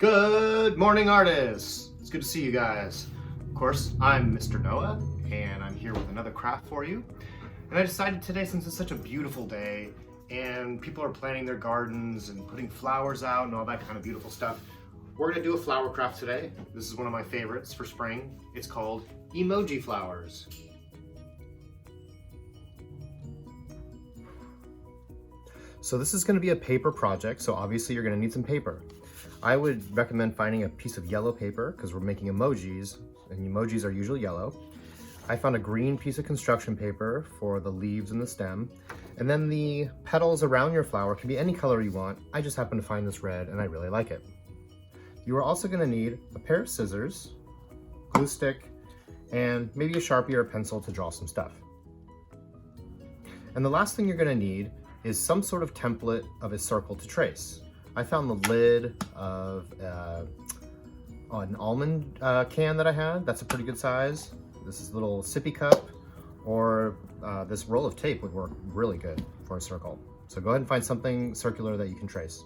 Good morning, artists! It's good to see you guys. Of course, I'm Mr. Noah, and I'm here with another craft for you. And I decided today, since it's such a beautiful day, and people are planting their gardens and putting flowers out and all that kind of beautiful stuff, we're gonna do a flower craft today. This is one of my favorites for spring. It's called EMOJI flowers. So this is gonna be a paper project, so obviously you're gonna need some paper. I would recommend finding a piece of yellow paper because we're making emojis, and emojis are usually yellow. I found a green piece of construction paper for the leaves and the stem. And then the petals around your flower can be any color you want. I just happen to find this red and I really like it. You are also gonna need a pair of scissors, glue stick, and maybe a Sharpie or a pencil to draw some stuff. And the last thing you're gonna need is some sort of template of a circle to trace. I found the lid of an almond can that I had. That's a pretty good size. This is a little sippy cup, or this roll of tape would work really good for a circle. So go ahead and find something circular that you can trace.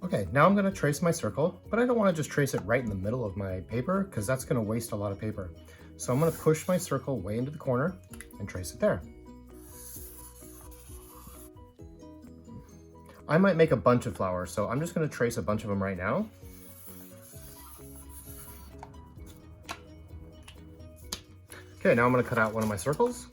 Okay, now I'm gonna trace my circle, but I don't wanna just trace it right in the middle of my paper because that's gonna waste a lot of paper. So I'm gonna push my circle way into the corner and trace it there. I might make a bunch of flowers, so I'm just gonna trace a bunch of them right now. Okay, now I'm gonna cut out one of my circles.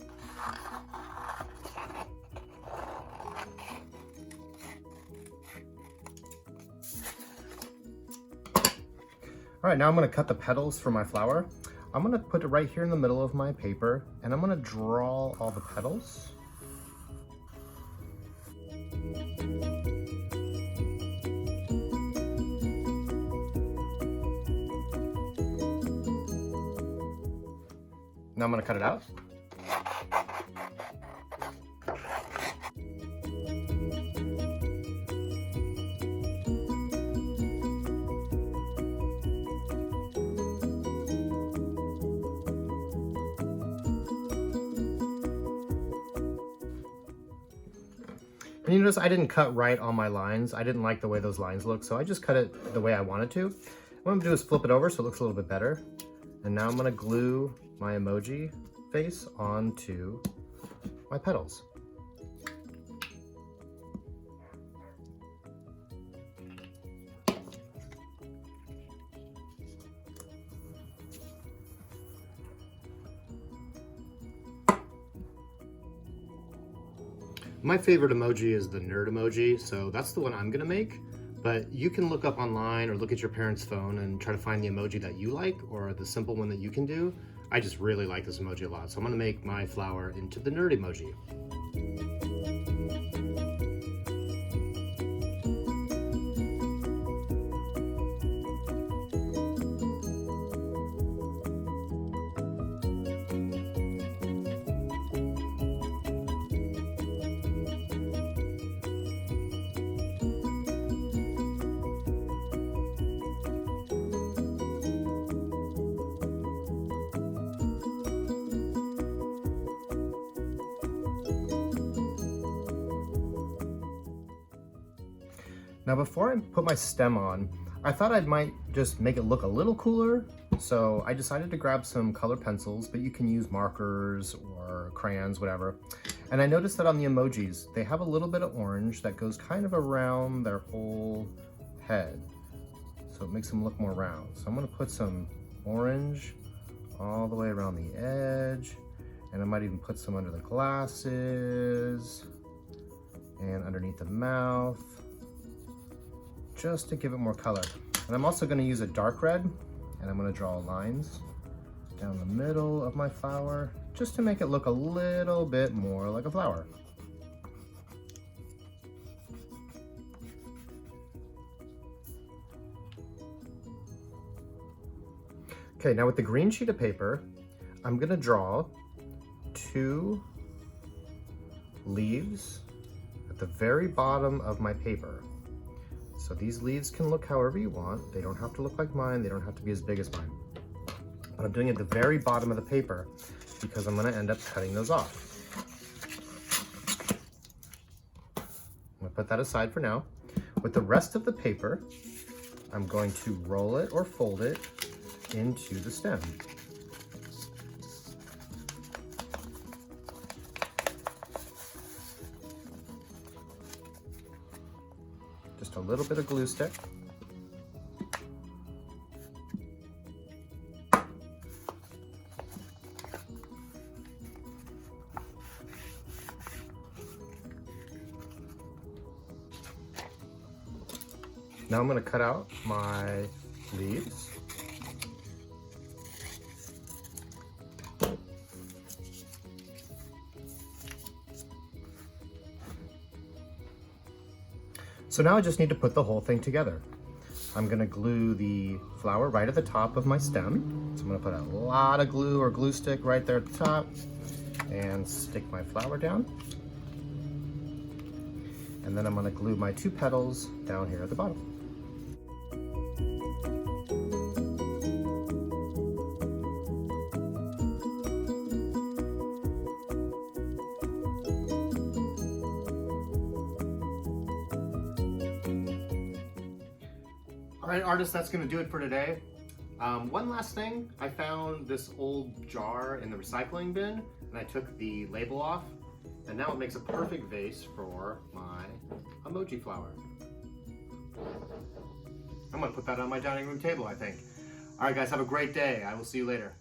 All right, now I'm gonna cut the petals for my flower. I'm gonna put it right here in the middle of my paper, and I'm gonna draw all the petals. Now I'm gonna cut it out. And you notice I didn't cut right on my lines. I didn't like the way those lines look, so I just cut it the way I wanted to. What I'm gonna do is flip it over so it looks a little bit better. And now I'm gonna glue my emoji face onto my petals. My favorite emoji is the nerd emoji, so that's the one I'm gonna make. But you can look up online or look at your parents' phone and try to find the emoji that you like or the simple one that you can do. I just really like this emoji a lot, so I'm gonna make my flower into the nerd emoji. Now before I put my stem on, I thought I might just make it look a little cooler. So I decided to grab some color pencils, but you can use markers or crayons, whatever. And I noticed that on the emojis, they have a little bit of orange that goes kind of around their whole head. So it makes them look more round. So I'm gonna put some orange all the way around the edge. And I might even put some under the glasses and underneath the mouth, just to give it more color. And I'm also gonna use a dark red, and I'm gonna draw lines down the middle of my flower, just to make it look a little bit more like a flower. Okay, now with the green sheet of paper, I'm gonna draw 2 leaves at the very bottom of my paper. So these leaves can look however you want. They don't have to look like mine. They don't have to be as big as mine. But I'm doing it at the very bottom of the paper because I'm gonna end up cutting those off. I'm gonna put that aside for now. With the rest of the paper, I'm going to roll it or fold it into the stem. Just a little bit of glue stick. Now I'm going to cut out my leaves. So now I just need to put the whole thing together. I'm going to glue the flower right at the top of my stem. So I'm going to put a lot of glue or glue stick right there at the top and stick my flower down. And then I'm going to glue my 2 petals down here at the bottom. All right, artists, that's gonna do it for today. One last thing, I found this old jar in the recycling bin and I took the label off, and now it makes a perfect vase for my emoji flower. I'm gonna put that on my dining room table, I think. All right, guys, have a great day. I will see you later.